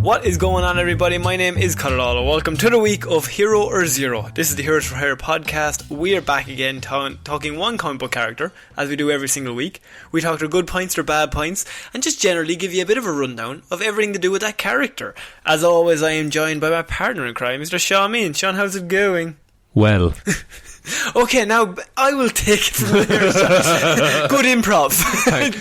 What is going on, everybody? My name is Ciara Lawler. Welcome to the week of Hero or Zero. This is the Heroes for Hire podcast. We are back again talking one comic book character, as we do every single week. We talk their good points, their bad points, and just generally give you a bit of a rundown of everything to do with that character. As always, I am joined by my partner in crime, Mr. Shaun. Shaun, how's it going? Well. Okay, now I will take it from there. Good improv.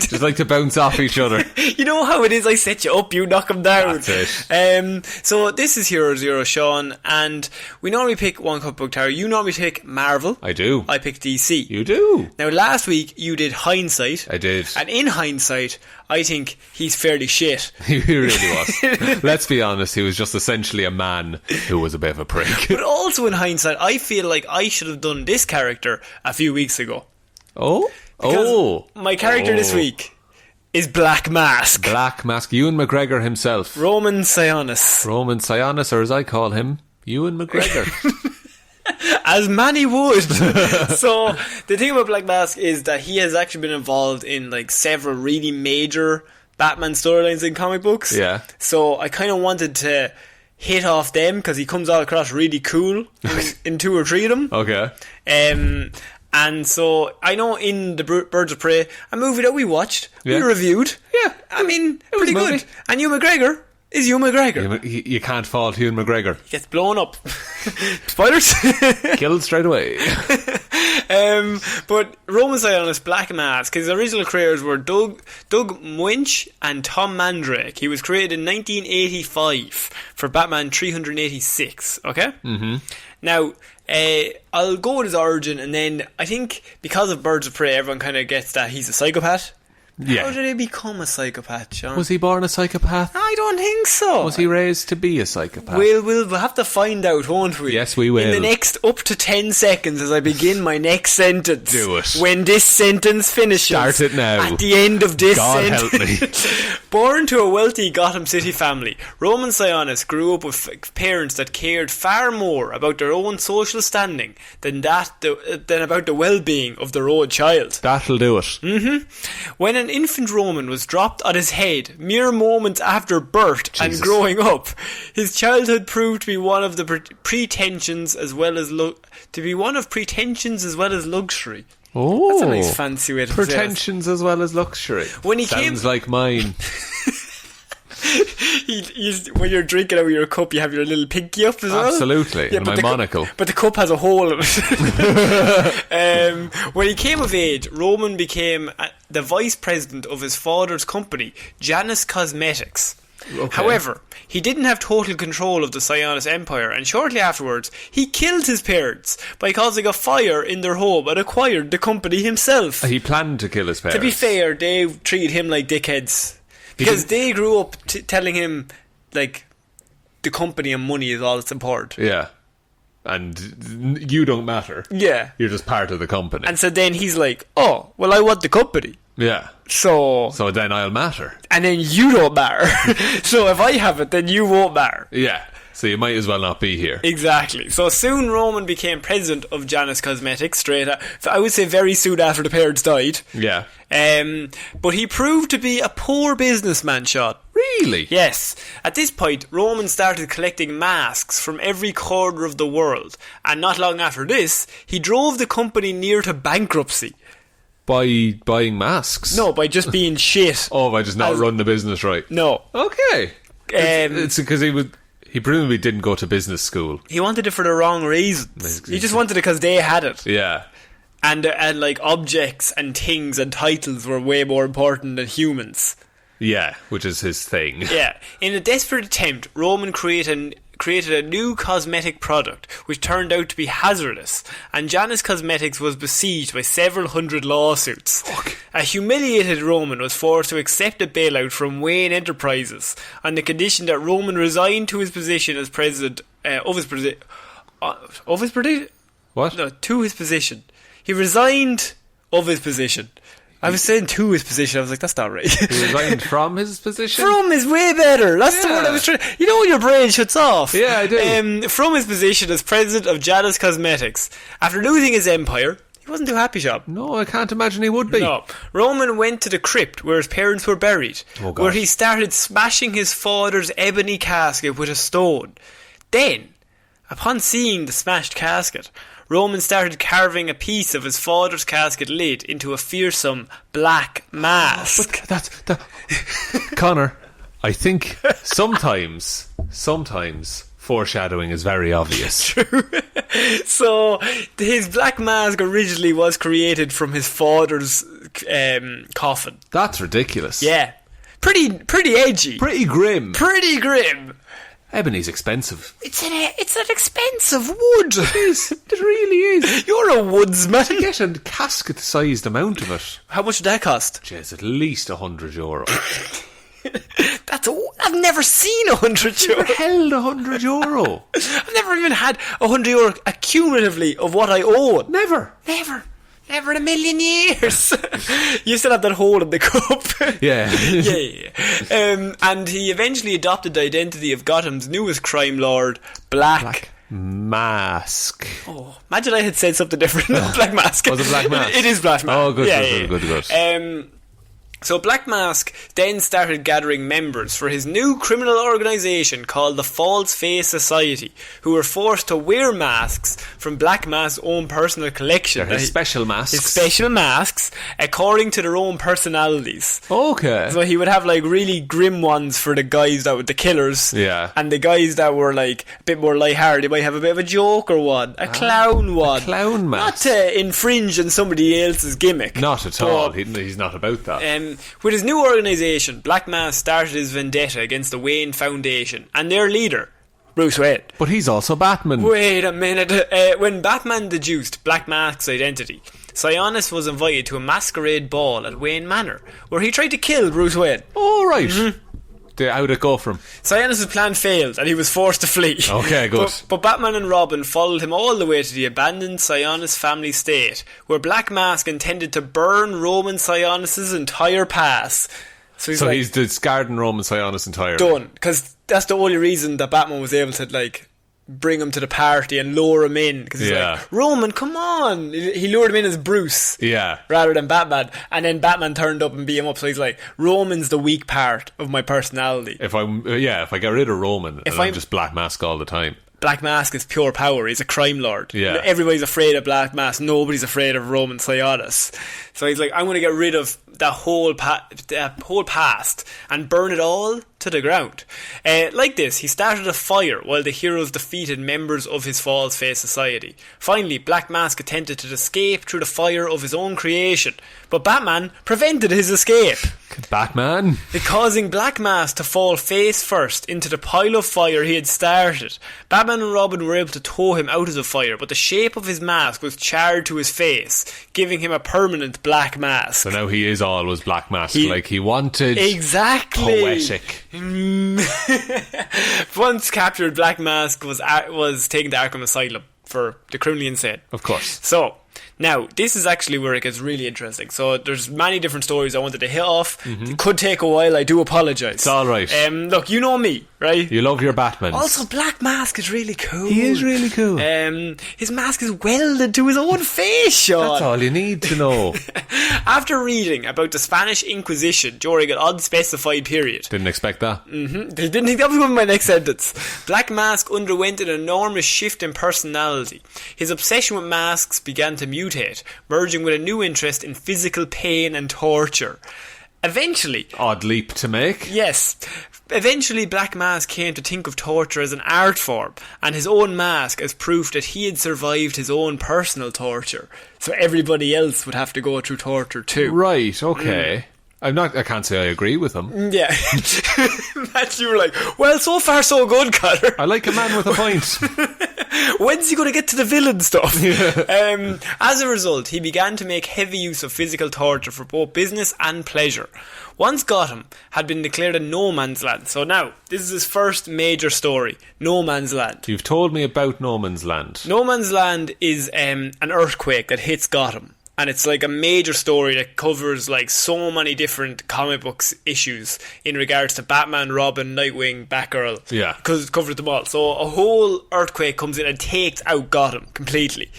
Just like to bounce off each other. You know how it is, I set you up, you knock them down. That's it. So this is Hero Zero, Shaun, and we normally pick one comic book tower. You normally pick Marvel. I do. I pick DC. You do. Now last week you did Hindsight. I did. And in Hindsight, I think he's fairly shit. He really was. Let's be honest, he was just essentially a man who was a bit of a prick. But also in Hindsight, I feel like I should have done this character a few weeks ago. Because my character this week is Black Mask. Black Mask. Ewan McGregor himself. Roman Sionis. Roman Sionis, or as I call him, Ewan McGregor. As many would. So the thing about Black Mask is that he has actually been involved in like several really major Batman storylines in comic books. Yeah. So I kind of wanted to hit off them because he comes all across really cool in two or three of them. Okay. And so I know in the Birds of Prey, a movie that we watched, we Yeah. reviewed. Yeah. I mean, It was pretty a movie. good. And Ewan McGregor is Ewan McGregor. You can't fault Ewan McGregor. He gets blown up. Spoilers. Killed straight away. But Roman Sionis, Black Mask, his original creators were Doug Moench and Tom Mandrake. He was created in 1985 for Batman 386. Okay? Mm-hmm. Now, I'll go with his origin, and then I think because of Birds of Prey, everyone kind of gets that he's a psychopath. Yeah. How did he become a psychopath, Shaun? Was he born a psychopath? I don't think so. Was he raised to be a psychopath? We'll have to find out, won't we? Yes, we will. In the next up to 10 seconds as I begin my next sentence. Do it. When this sentence finishes. Start it now. At the end of this God sentence. help me. Born to a wealthy Gotham City family, Roman Sionis grew up with parents that cared far more about their own social standing than about the well-being of their own child. That'll do it. When an infant Roman was dropped on his head mere moments after birth and growing up, his childhood proved to be one of the pretensions as well as pretensions as well as luxury. Oh, that's a nice fancy way to say it. Pretensions as well as luxury. When he Sounds like mine. When you're drinking out of your cup, you have your little pinky up as well. Absolutely, and but my monocle. But the cup has a hole in it. When he came of age, Roman became the vice president of his father's company, Janus Cosmetics. Okay. However, he didn't have total control of the Sionis Empire, and shortly afterwards, he killed his parents by causing a fire in their home and acquired the company himself. He planned to kill his parents. To be fair, they treated him like dickheads. Because they grew up telling him, like, the company and money is all that's important. Yeah. And you don't matter. Yeah. You're just part of the company. And so then he's like, oh, well, I want the company. Yeah. So then I'll matter. And then you don't matter. So if I have it, then you won't matter. Yeah. So you might as well not be here. Exactly. So soon Roman became president of Janus Cosmetics, I would say very soon after the parents died. Yeah. But he proved to be a poor businessman, Shaun. Really? Yes. At this point, Roman started collecting masks from every corner of the world. And not long after this, he drove the company near to bankruptcy. By buying masks? No, by just being shit. Oh, by just not running the business right? No. Okay. It's because he presumably didn't go to business school. He wanted it for the wrong reasons. He just wanted it because they had it. Yeah. And like objects and things and titles were way more important than humans. Yeah, which is his thing. Yeah. In a desperate attempt, Roman created a new cosmetic product which turned out to be hazardous, and Janus Cosmetics was besieged by several hundred lawsuits. Fuck. A humiliated Roman was forced to accept a bailout from Wayne Enterprises on the condition that Roman resigned to his position as president of his What? No, to his position. He resigned of his position. I was saying to his position. I was like, that's not right. He resigned from his position? From is way better. That's the word I was trying. You know when your brain shuts off. Yeah, I do. From his position as president of Janus Cosmetics. After losing his empire, He wasn't too happy, Shaun. No, I can't imagine he would be. No. Roman went to the crypt where his parents were buried, Oh, God. where he started smashing his father's ebony casket with a stone. Then, upon seeing the smashed casket, Roman started carving a piece of his father's casket lid into a fearsome black mask. But Conor, I think sometimes foreshadowing is very obvious. So, his black mask originally was created from his father's coffin. That's ridiculous. Yeah. Pretty edgy. Pretty grim. Pretty grim. Ebony's expensive. It's an expensive wood. It is. It really is. You're a woodsman. To get a casket-sized amount of it. How much did that cost? Jeez, at least €100. I've never seen €100. Never held €100. I've never even had €100 accumulatively of what I own. Never. Never in a million years. You still have that hole in the cup. Yeah. Yeah. And he eventually adopted the identity of Gotham's newest crime lord, Black Mask. Oh, imagine I had said something different. Black Mask. Was it Black Mask? It is Black Mask. Oh, good. So Black Mask then started gathering members for his new criminal organisation called the False Face Society, who were forced to wear masks from Black Mask's own personal collection. They're his special masks. His special masks, according to their own personalities. Okay. So he would have like really grim ones for the guys that were the killers. Yeah. And the guys that were like a bit more lighthearted, they might have a bit of a joker one, a clown one. A clown mask. Not to infringe on somebody else's gimmick. Not at all. He's not about that. With his new organisation, Black Mask started his vendetta against the Wayne Foundation and their leader, Bruce Wayne. But he's also Batman. Wait a minute. When Batman deduced Black Mask's identity, Sionis was invited to a masquerade ball at Wayne Manor, where he tried to kill Bruce Wayne. Oh, right. Mm-hmm. How'd it go for him? Sionis' plan failed and he was forced to flee. Okay, good. But Batman and Robin followed him all the way to the abandoned Sionis family estate, where Black Mask intended to burn Roman Sionis' entire past. So he's discarding Roman Sionis entirely. Done. Because that's the only reason that Batman was able to, like, bring him to the party and lure him in, because he's like, Roman, come on. He lured him in as Bruce rather than Batman, and then Batman turned up and beat him up. So he's like, Roman's the weak part of my personality. If I get rid of Roman and I'm just Black Mask all the time. Black Mask is pure power. He's a crime lord. Yeah. Everybody's afraid of Black Mask. Nobody's afraid of Roman Sionis. So he's like, I'm going to get rid of that whole past and burn it all to the ground. Like this, he started a fire while the heroes defeated members of his False Face Society. Finally, Black Mask attempted to escape through the fire of his own creation, but Batman prevented his escape. Batman? Causing Black Mask to fall face first into the pile of fire he had started. Batman and Robin were able to tow him out of the fire, but the shape of his mask was charred to his face, giving him a permanent black mask. So now he is always Black Mask, like he wanted. Exactly. Poetic. Once captured, Black Mask was taken to Arkham Asylum for the criminally insane. Of course. So, now, this is actually where it gets really interesting. So, there's many different stories I wanted to hit off. It could take a while, I do apologise. It's alright. Look, you know me, right? You love your Batman. Also, Black Mask is really cool. He is really cool. His mask is welded to his own face, Shaun. That's all you need to know. After reading about the Spanish Inquisition during an unspecified period. Didn't expect that. Didn't think that was going to be my next sentence. Black Mask underwent an enormous shift in personality. His obsession with masks began to mutate, merging with a new interest in physical pain and torture. Eventually... Odd leap to make. Yes. Eventually, Black Mask came to think of torture as an art form, and his own mask as proof that he had survived his own personal torture. So everybody else would have to go through torture too. Right, okay. I can't say I agree with him. Yeah. Matt, you were like, well, so far so good, Conor. I like a man with a point. When's he going to get to the villain stuff? Yeah. As a result, he began to make heavy use of physical torture for both business and pleasure. Once Gotham had been declared a no man's land. So now, this is his first major story. No Man's Land. You've told me about No Man's Land. No Man's Land is an earthquake that hhits Gotham. And it's like a major story that covers like so many different comic books issues in regards to Batman, Robin, Nightwing, Batgirl. Yeah. Because it covers them all. So a whole earthquake comes in and takes out Gotham completely.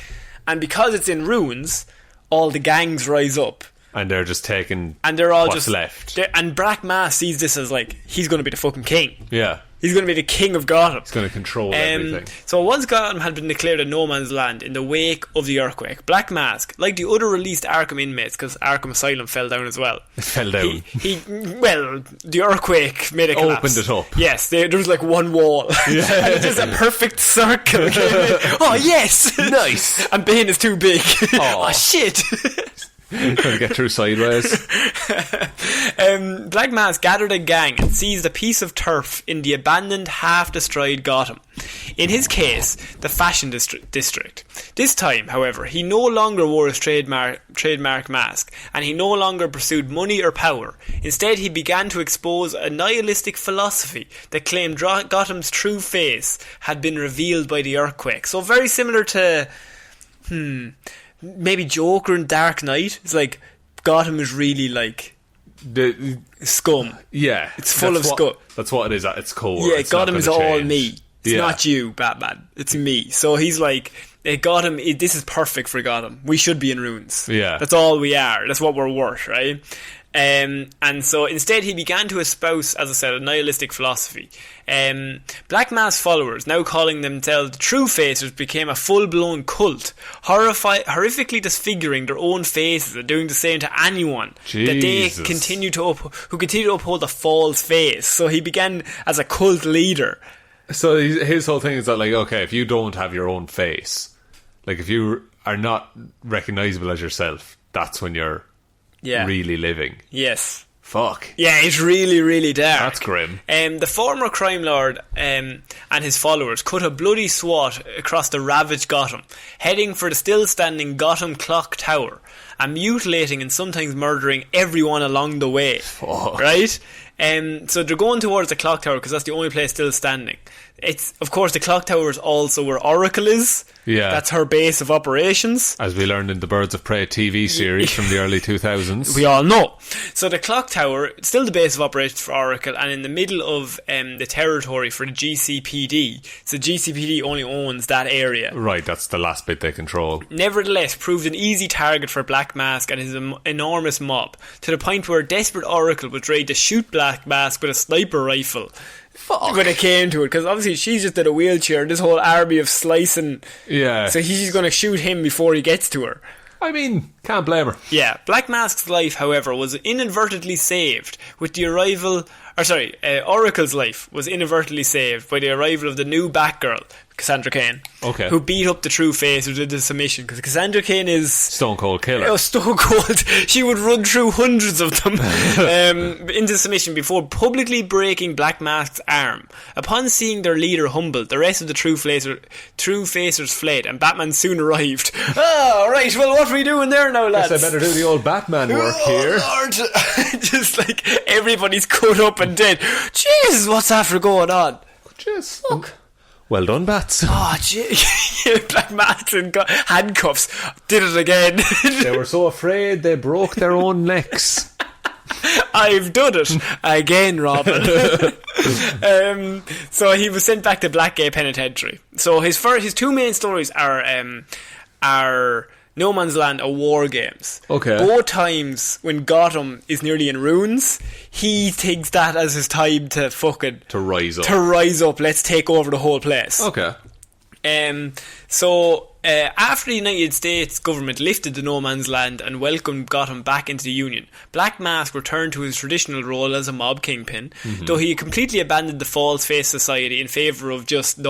And because it's in ruins, all the gangs rise up. And they're just taking and they're all what's just left. And Black Mask sees this as like, he's going to be the fucking king. Yeah. He's going to be the king of Gotham. He's going to control everything. So once Gotham had been declared a no man's land in the wake of the earthquake, Black Mask, like the other released Arkham inmates, because Arkham Asylum fell down as well. It fell down. The earthquake made it collapse. Opened it up. Yes, there was like one wall. Yeah. And it's just a perfect circle. Oh, yes. Nice. And Bane is too big. Oh, shit. Trying to get through sideways. Black Mask gathered a gang and seized a piece of turf in the abandoned, half-destroyed Gotham. In his case, the fashion district. This time, however, he no longer wore his trademark mask, and he no longer pursued money or power. Instead, he began to expose a nihilistic philosophy that claimed Gotham's true face had been revealed by the earthquake. So very similar to... maybe Joker in Dark Knight. It's like Gotham is really like the scum. Yeah, it's full of scum. That's what it is at its core. Yeah, it's Gotham is all change. me. It's not you, Batman. It's me. So he's like, Gotham. This is perfect for Gotham. We should be in ruins. Yeah, that's all we are. That's what we're worth, right? And so instead he began to espouse, as I said, a nihilistic philosophy. Black Mask followers, now calling themselves the True Facers, became a full-blown cult, horrifically disfiguring their own faces and doing the same to anyone that they continue to uphold the false face. So he began as a cult leader. So his whole thing is that, like, okay, if you don't have your own face, like if you are not recognisable as yourself, that's when you're really living. Yes. Fuck. Yeah, it's really, really dark. That's grim. The former crime lord and his followers cut a bloody swath across the ravaged Gotham, heading for the still-standing Gotham Clock Tower, and mutilating and sometimes murdering everyone along the way. Fuck. Right? So they're going towards the Clock Tower because that's the only place still standing. It's, of course, the Clock Tower is also where Oracle is. Yeah. That's her base of operations. As we learned in the Birds of Prey TV series from the early 2000s. We all know. So the Clock Tower, still the base of operations for Oracle, and in the middle of the territory for the GCPD. So GCPD only owns that area. Right, that's the last bit they control. Nevertheless, proved an easy target for Black Mask and his enormous mob, to the point where desperate Oracle was ready to shoot Black Mask with a sniper rifle. Fuck. When it came to it, because obviously she's just in a wheelchair and this whole army of slicing. Yeah. So he's going to shoot him before he gets to her. I mean, can't blame her. Yeah. Black Mask's life, however, was inadvertently saved with the arrival... Oracle's life was inadvertently saved by the arrival of the new Batgirl, Cassandra Cain. Okay. Who beat up the True Face who did the submission, because Cassandra Cain is... Stone Cold Killer. Oh, Stone Cold. She would run through hundreds of them into submission before publicly breaking Black Mask's arm. Upon seeing their leader humbled, the rest of the True Facers fled, and Batman soon arrived. Oh, right, well, what are we doing there now, lads? Guess I better do the old Batman work here. Lord. Just like everybody's cut up and dead. Jesus, what's after going on? Jeez. Fuck. Well done, Bats. Oh, gee. Black Mask in handcuffs. Did it again. They were so afraid they broke their own necks. I've done it again, Robin. So he was sent back to Blackgate Penitentiary. So his two main stories are No Man's Land or War Games. Okay. Both times when Gotham is nearly in ruins, he takes that as his time to rise up. To rise up. Let's take over the whole place. Okay. After the United States government lifted the No Man's Land and welcomed Gotham back into the Union, Black Mask returned to his traditional role as a mob kingpin, though he completely abandoned the false face society in favour of just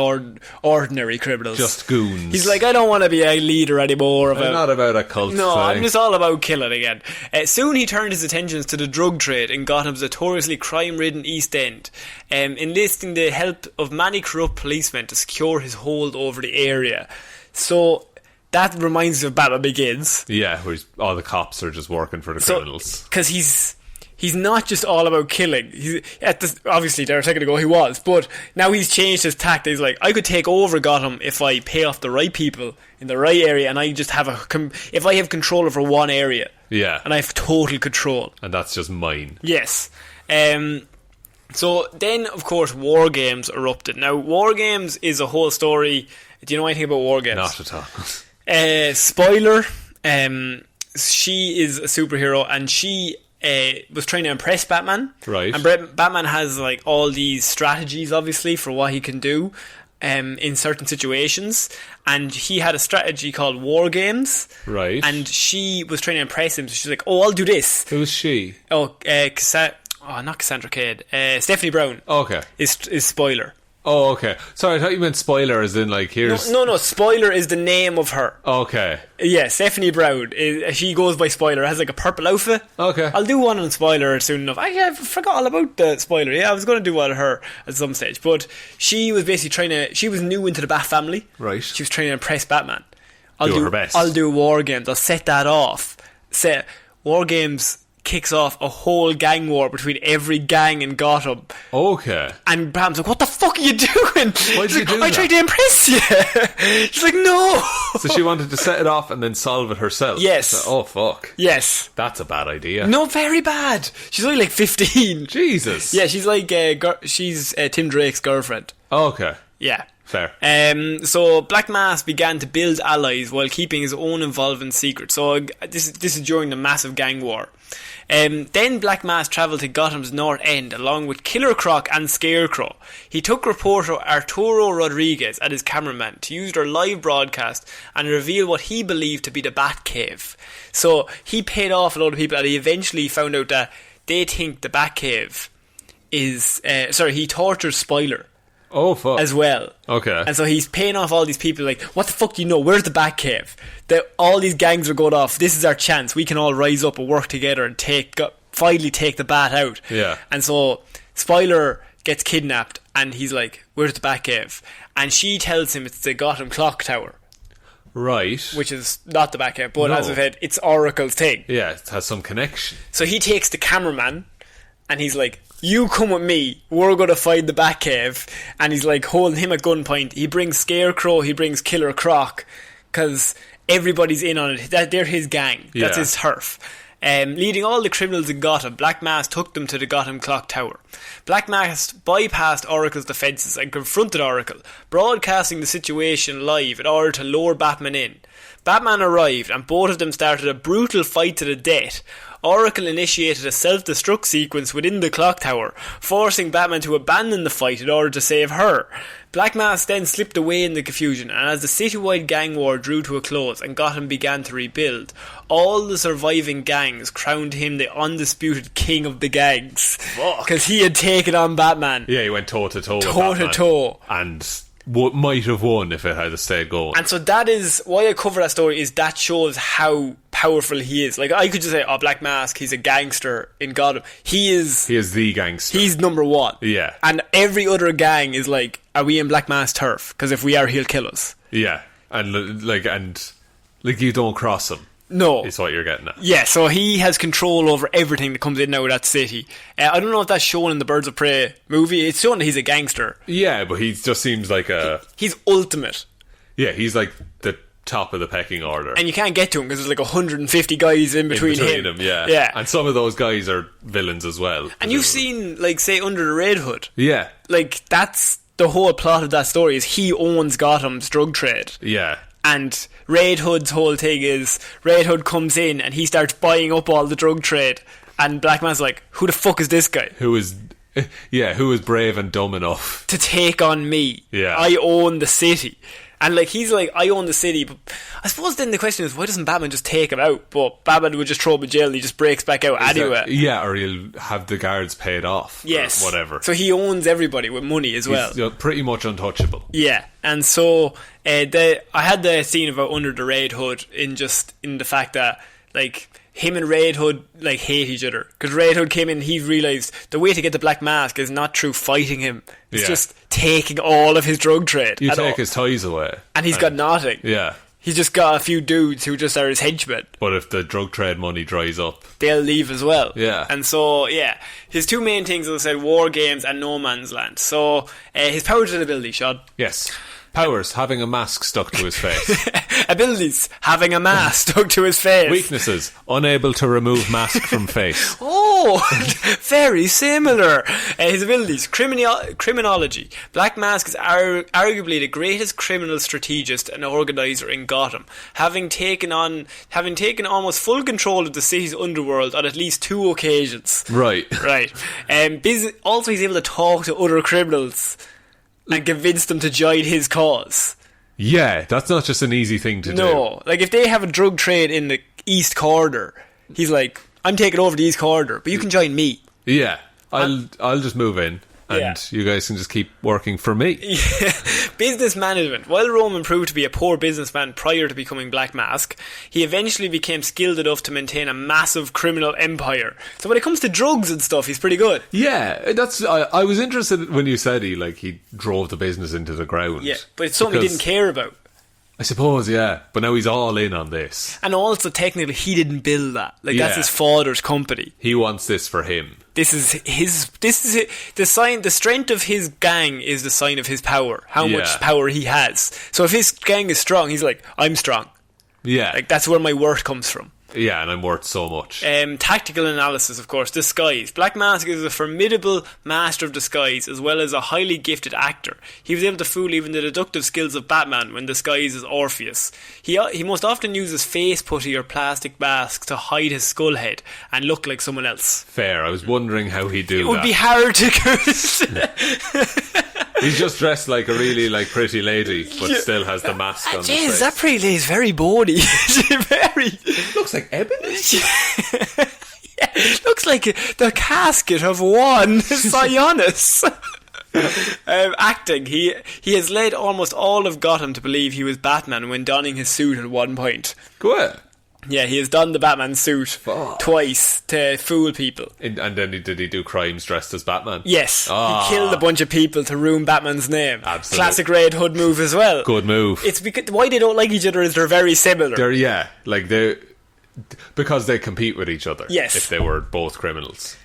ordinary criminals. Just goons. He's like, I don't want to be a leader anymore. I'm not about a cult No, thing. I'm just all about killing again. Soon he turned his attentions to the drug trade in Gotham's notoriously crime-ridden East End, enlisting the help of many corrupt policemen to secure his hold over the area. So that reminds me of Batman Begins. Yeah, where all the cops are just working for the criminals. Because he's not just all about killing. Obviously, there a second ago he was, but now he's changed his tact. He's like, I could take over Gotham if I pay off the right people in the right area, and I just have if I have control over one area. Yeah, and I have total control, and that's just mine. Yes. So then, of course, War Games erupted. Now, War Games is a whole story. Do you know anything about War Games? Not at all. Spoiler, she is a superhero, and she was trying to impress Batman. Right. And Batman has like all these strategies, obviously, for what he can do in certain situations. And he had a strategy called War Games. Right. And she was trying to impress him. So she's like, "Oh, I'll do this." Who was she? Oh, not Cassandra Cade. Stephanie Brown. Okay. Is spoiler. Oh, okay. Sorry, I thought you meant spoiler as in like here's... No, spoiler is the name of her. Okay. Yeah, Stephanie Brown. She goes by spoiler, has like a purple outfit. Okay. I'll do one on spoiler soon enough. I forgot all about the spoiler. Yeah, I was going to do one on her at some stage. But she was basically she was new into the Bat family. Right. She was trying to impress Batman. I'll do her best. I'll do War Games. I'll set that off. War Games kicks off a whole gang war between every gang in Gotham. Okay. And Bram's like, "What the fuck are you doing?" Why did you do that? I tried to impress you. She's like, "No." So she wanted to set it off and then solve it herself. Yes. So, oh, fuck. Yes. That's a bad idea. No, very bad. She's only like 15. Jesus. Yeah, she's like she's Tim Drake's girlfriend. Okay. Yeah. Fair. So Black Mask began to build allies while keeping his own involvement secret. So this is during the massive gang war. Then Black Mask travelled to Gotham's North End along with Killer Croc and Scarecrow. He took reporter Arturo Rodriguez and his cameraman to use their live broadcast and reveal what he believed to be the Batcave. So he paid off a lot of people, and he eventually found out that they think the Batcave is... he tortures Spoiler. Oh, fuck. As well. Okay. And so he's paying off all these people like, "What the fuck do you know? Where's the Batcave? All these gangs are going off. This is our chance. We can all rise up and work together and finally take the Bat out." Yeah. And so Spoiler gets kidnapped, and he's like, "Where's the Batcave?" And she tells him it's the Gotham Clock Tower. Right. Which is not the Batcave, but No. as I said, it's Oracle's thing. Yeah, it has some connection. So he takes the cameraman, and he's like, "You come with me, we're going to find the Batcave." And he's like holding him at gunpoint. He brings Scarecrow, he brings Killer Croc, because everybody's in on it. They're his gang. That's his turf. Leading all the criminals in Gotham, Black Mask took them to the Gotham Clock Tower. Black Mask bypassed Oracle's defences and confronted Oracle, broadcasting the situation live in order to lure Batman in. Batman arrived, and both of them started a brutal fight to the death. Oracle initiated a self-destruct sequence within the clock tower, forcing Batman to abandon the fight in order to save her. Black Mask then slipped away in the confusion, and as the citywide gang war drew to a close and Gotham began to rebuild, all the surviving gangs crowned him the undisputed king of the gangs. Because he had taken on Batman. Yeah, he went toe-to-toe with Toe to toe. And might have won if it had stayed going. And so that is why I cover that story, is that shows how powerful he is. Like, I could just say, "Oh, Black Mask, he's a gangster in Gotham." He is the gangster. He's number one. Yeah. And every other gang is like, "Are we in Black Mask's turf? Because if we are, he'll kill us." Yeah. And you don't cross him. No. Is what you're getting at. Yeah, so he has control over everything that comes in and out of that city. I don't know if that's shown in the Birds of Prey movie. It's shown that he's a gangster. Yeah, but he just seems like he's ultimate. Yeah, he's like the top of the pecking order. And you can't get to him because there's like 150 guys in between him. Yeah. And some of those guys are villains as well. And you've seen, like, say, Under the Red Hood. Yeah. Like, that's the whole plot of that story, is he owns Gotham's drug trade. Yeah. And Red Hood's whole thing is Red Hood comes in and he starts buying up all the drug trade, and Black Man's like, "Who the fuck is this guy? Who is brave and dumb enough to take on me? Yeah. I own the city." And like, he's like, "I own the city," but I suppose then the question is, why doesn't Batman just take him out? But Batman would just throw him in jail and he just breaks back out anyway. Or he'll have the guards paid off. Yes. Or whatever. So he owns everybody with money as well. He's pretty much untouchable. Yeah. And so I had the scene about Under the Red Hood in the fact that, like, him and Red Hood, like, hate each other. Because Red Hood came in and he realised the way to get the Black Mask is not through fighting him. It's just taking all of his drug trade. You take his toys away. And he's got nothing. Yeah. He's just got a few dudes who just are his henchmen. But if the drug trade money dries up, they'll leave as well. Yeah. And so, yeah, his two main things, as I said, War Games and No Man's Land. So, his powers and ability, Shaun. Yes. Powers, having a mask stuck to his face. Abilities, having a mask stuck to his face. Weaknesses, unable to remove mask from face. Oh, very similar. His abilities, criminology. Black Mask is arguably the greatest criminal strategist and organizer in Gotham, having taken almost full control of the city's underworld on at least 2 occasions. Right. Also, he's able to talk to other criminals and convince them to join his cause. Yeah, that's not just an easy thing to do. No, like if they have a drug trade in the East Corridor, he's like, I'm taking over the East Corridor, but you can join me. Yeah, I'll just move in. And you guys can just keep working for me. Yeah. Business management. While Roman proved to be a poor businessman prior to becoming Black Mask, he eventually became skilled enough to maintain a massive criminal empire. So when it comes to drugs and stuff, he's pretty good. Yeah, I was interested when you said he drove the business into the ground. Yeah, but it's something he didn't care about. I suppose, yeah. But now he's all in on this. And also, technically, he didn't build that. That's his father's company. He wants this for him. This is the sign. The strength of his gang is the sign of his power. How much power he has. So if his gang is strong, he's like, I'm strong. Yeah. That's where my worth comes from. Yeah, and I'm worth so much. Tactical analysis, of course. Disguise. Black Mask is a formidable master of disguise, as well as a highly gifted actor. He was able to fool even the deductive skills of Batman when disguised as Orpheus. He most often uses face putty or plastic masks to hide his skull head and look like someone else. Fair. I was wondering how he'd do that. It would be hard to... He's just dressed like a really pretty lady, but still has the mask on his face. That pretty lady's very bony. Looks like ebony. Looks like the casket of one Sionis. Acting. He has led almost all of Gotham to believe he was Batman when donning his suit at one point. Good. Yeah, he has done the Batman suit twice to fool people. And then did he do crimes dressed as Batman? Yes. He killed a bunch of people to ruin Batman's name. Absolutely. Classic Red Hood move as well. Good move. It's because why they don't like each other is they're very similar. Because they compete with each other. Yes. If they were both criminals.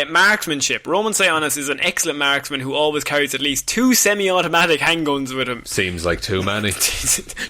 Marksmanship. Roman Sionis is an excellent marksman who always carries at least 2 semi-automatic handguns with him. Seems like too many.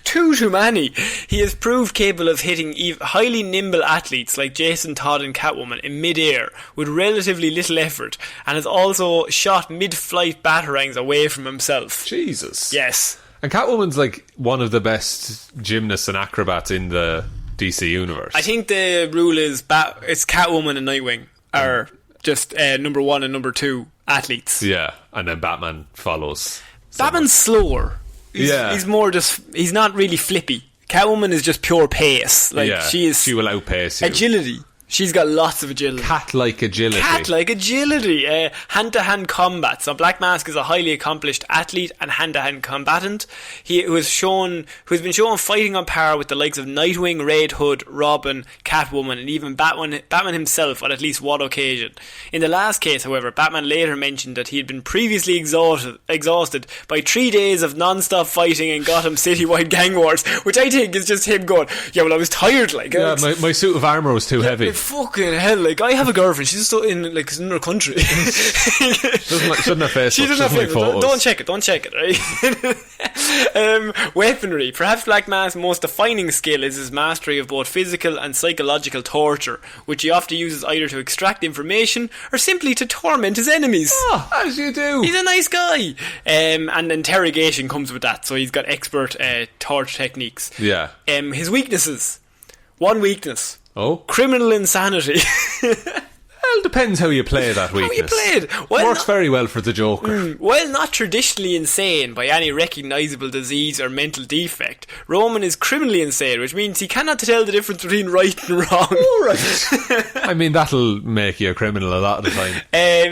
Too many. He has proved capable of hitting highly nimble athletes like Jason Todd and Catwoman in mid-air with relatively little effort, and has also shot mid-flight batarangs away from himself. Jesus. Yes. And Catwoman's one of the best gymnasts and acrobats in the DC universe. I think the rule is it's Catwoman and Nightwing are just number 1 and number 2 athletes. Yeah, and then Batman follows. Batman's slower. He's more just... He's not really flippy. Catwoman is just pure pace. She will outpace you. Agility. She's got lots of agility. Cat-like agility. Hand-to-hand combat. So Black Mask is a highly accomplished athlete and hand-to-hand combatant. Who has been shown fighting on par with the likes of Nightwing, Red Hood, Robin, Catwoman, and even Batman himself on at least one occasion. In the last case, however, Batman later mentioned that he had been previously exhausted by 3 days of non-stop fighting in Gotham citywide gang wars, which I think is just him going, yeah, well, I was tired. My suit of armour was too heavy. Fucking hell, I have a girlfriend, she's still in another country. Shouldn't have Facebook. She doesn't have Facebook. Don't check it, right? Weaponry. Perhaps Black Mask's most defining skill is his mastery of both physical and psychological torture, which he often uses either to extract information or simply to torment his enemies. As you do. He's a nice guy. And interrogation comes with that, so he's got expert torture techniques. Yeah. His weaknesses. One weakness. Oh? Criminal insanity. Well, depends how you play that weakness. How you play it. Works very well for the Joker. While not traditionally insane by any recognisable disease or mental defect, Roman is criminally insane, which means he cannot tell the difference between right and wrong. All right. I mean, that'll make you a criminal a lot of the time.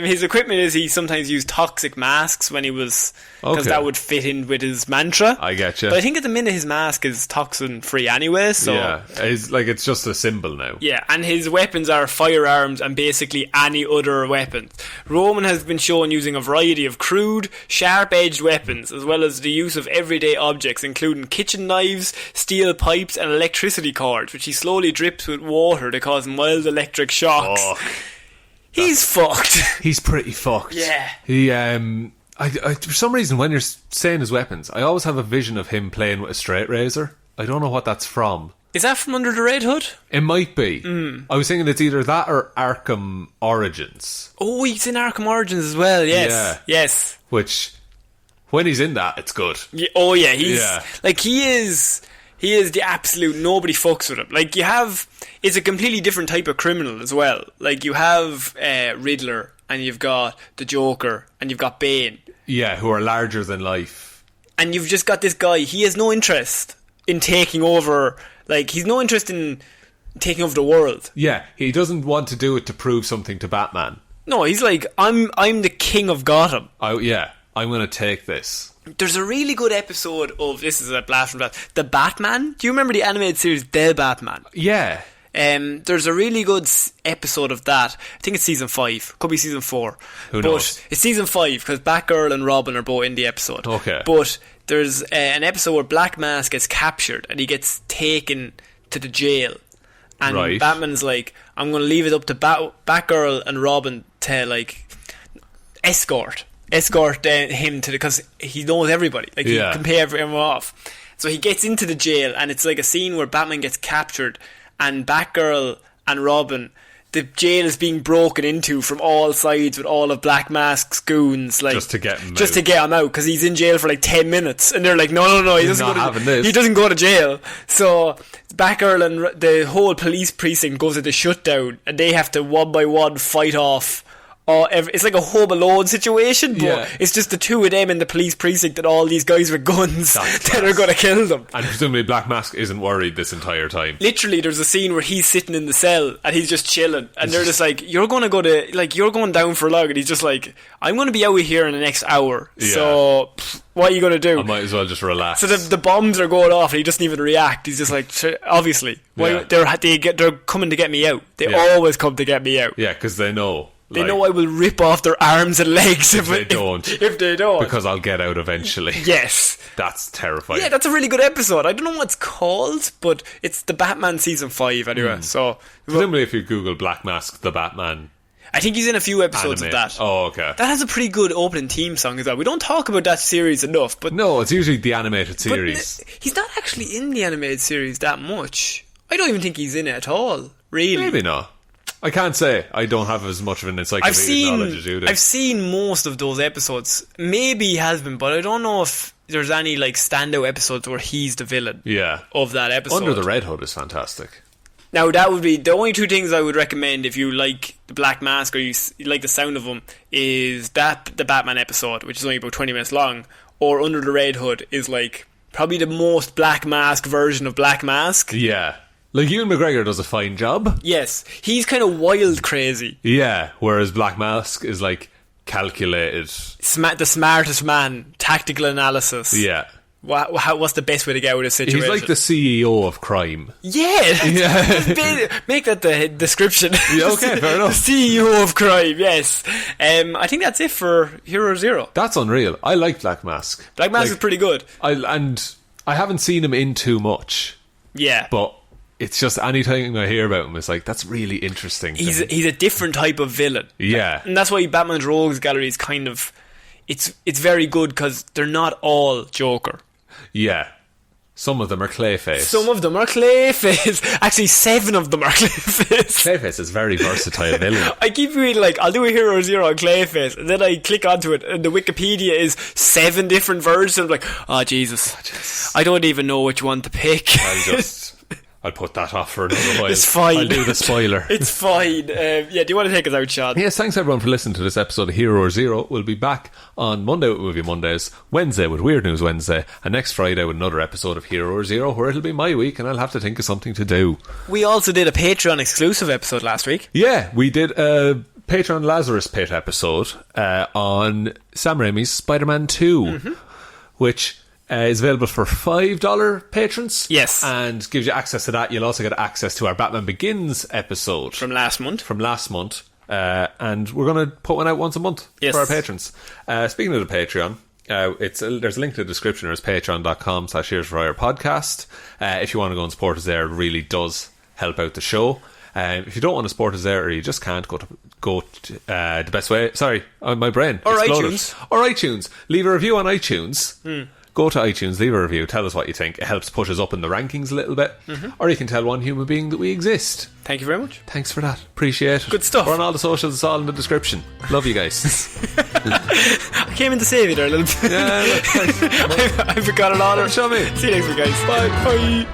His equipment is he sometimes used toxic masks when he was... Because that would fit in with his mantra. I get you. But I think at the minute his mask is toxin free anyway, so... Yeah, it's just a symbol now. Yeah, and his weapons are firearms and basically any other weapons. Roman has been shown using a variety of crude, sharp-edged weapons, as well as the use of everyday objects, including kitchen knives, steel pipes, and electricity cords, which he slowly drips with water to cause mild electric shocks. He's fucked. He's pretty fucked. Yeah. He, for some reason, when you're saying his weapons, I always have a vision of him playing with a straight razor. I don't know what that's from. Is that from Under the Red Hood? It might be. I was thinking it's either that or Arkham Origins. Oh, he's in Arkham Origins as well, yes. Yeah. Yes. Which, when he's in that, it's good. Yeah, oh, yeah. He is the absolute nobody fucks with him. Like, it's a completely different type of criminal as well. Like, you have Riddler, and you've got the Joker, and you've got Bane. Yeah, who are larger than life. And you've just got this guy, he has no interest in taking over, like, he's no interest in taking over the world. Yeah, he doesn't want to do it to prove something to Batman. No, he's like, I'm the king of Gotham. Oh, yeah, I'm going to take this. There's a really good episode of, this is a blast from blast, The Batman. Do you remember the animated series The Batman? Yeah. There's a really good episode of that. I think it's season 5. Could be season 4. Who knows? But it's season 5 because Batgirl and Robin are both in the episode. Okay. But there's an episode where Black Mask gets captured and he gets taken to the jail. And right. Batman's like, I'm going to leave it up to Batgirl and Robin to, like, escort him to because he knows everybody. Like, he can pay everyone off. So he gets into the jail, and it's like a scene where Batman gets captured, and Batgirl and Robin, the jail is being broken into from all sides with all of Black Mask's goons, like, just to get him out because he's in jail for like 10 minutes, and they're like, no, he doesn't go to jail. So Batgirl and the whole police precinct goes into shutdown, and they have to one by one fight off. It's like a Home Alone situation, but it's just the two of them in the police precinct and all these guys with guns that are going to kill them. And presumably Black Mask isn't worried this entire time. Literally, there's a scene where he's sitting in the cell and he's just chilling, and they're just like, you're going down for long, and he's just like, I'm going to be out here in the next hour, so what are you going to do? I might as well just relax. So the bombs are going off and he doesn't even react. He's just like, obviously, they're coming to get me out. They always come to get me out. Yeah, because they know. They know I will rip off their arms and legs if they don't. Because I'll get out eventually. Yes. That's terrifying. Yeah, that's a really good episode. I don't know what it's called, but it's The Batman Season 5 anyway. So presumably if you Google Black Mask, The Batman, I think he's in a few episodes of that. Oh, okay. That has a pretty good opening theme song as well. We don't talk about that series enough. But no, it's usually the animated series. He's not actually in the animated series that much. I don't even think he's in it at all, really. Maybe not. I can't say. I don't have as much of an encyclopedic knowledge as you do. I've seen most of those episodes. Maybe he has been, but I don't know if there's any like standout episodes where he's the villain of that episode. Under the Red Hood is fantastic. Now, that would be the only two things I would recommend if you like the Black Mask or you like the sound of him, is that the Batman episode, which is only about 20 minutes long, or Under the Red Hood is like probably the most Black Mask version of Black Mask. Yeah. Like, Ewan McGregor does a fine job. Yes. He's kind of wild crazy. Yeah, whereas Black Mask is, like, calculated. The smartest man. Tactical analysis. Yeah. What's the best way to get out of a situation? He's like the CEO of crime. Yeah. Make that the description. Yeah, okay, fair enough. The CEO of crime, yes. I think that's it for Hero Zero. That's unreal. I like Black Mask. Black Mask is pretty good. And I haven't seen him in too much. Yeah. But it's just anytime I hear about him, it's like, that's really interesting. He's a different type of villain. Yeah. And that's why Batman's Rogues Gallery is kind of... It's very good because they're not all Joker. Yeah. Some of them are Clayface. Actually, 7 of them are Clayface. Clayface is very versatile villain. I keep reading, like, I'll do a Hero Zero on Clayface, and then I click onto it, and the Wikipedia is 7 different versions. I'm like, oh, Jesus. I don't even know which one to pick. I'll put that off for another while. It's fine. I'll do the spoiler. It's fine. Do you want to take us out, Shaun? Yes, thanks everyone for listening to this episode of Hero Zero. We'll be back on Monday with Movie Mondays, Wednesday with Weird News Wednesday, and next Friday with another episode of Hero Zero, where it'll be my week and I'll have to think of something to do. We also did a Patreon exclusive episode last week. Yeah, we did a Patreon Lazarus Pit episode on Sam Raimi's Spider-Man 2, which... is available for $5 patrons. Yes. And gives you access to that. You'll also get access to our Batman Begins episode. From last month. And we're going to put one out once a month for our patrons. Speaking of the Patreon, there's a link in the description. It's patreon.com/here'sforhirepodcast. If you want to go and support us there, it really does help out the show. If you don't want to support us there, or you just can't, go to go to, the best way. Sorry, my brain. Or exploded. iTunes. Or iTunes. Leave a review on iTunes. Go to iTunes, leave a review, tell us what you think. It helps push us up in the rankings a little bit. Or you can tell one human being that we exist. Thank you very much. Thanks for that. Appreciate it. Good stuff. We're on all the socials, it's all in the description. Love you guys. I came in to save you there a little bit. Yeah, I forgot a lot. Show me. See you next week, guys. Bye. Bye.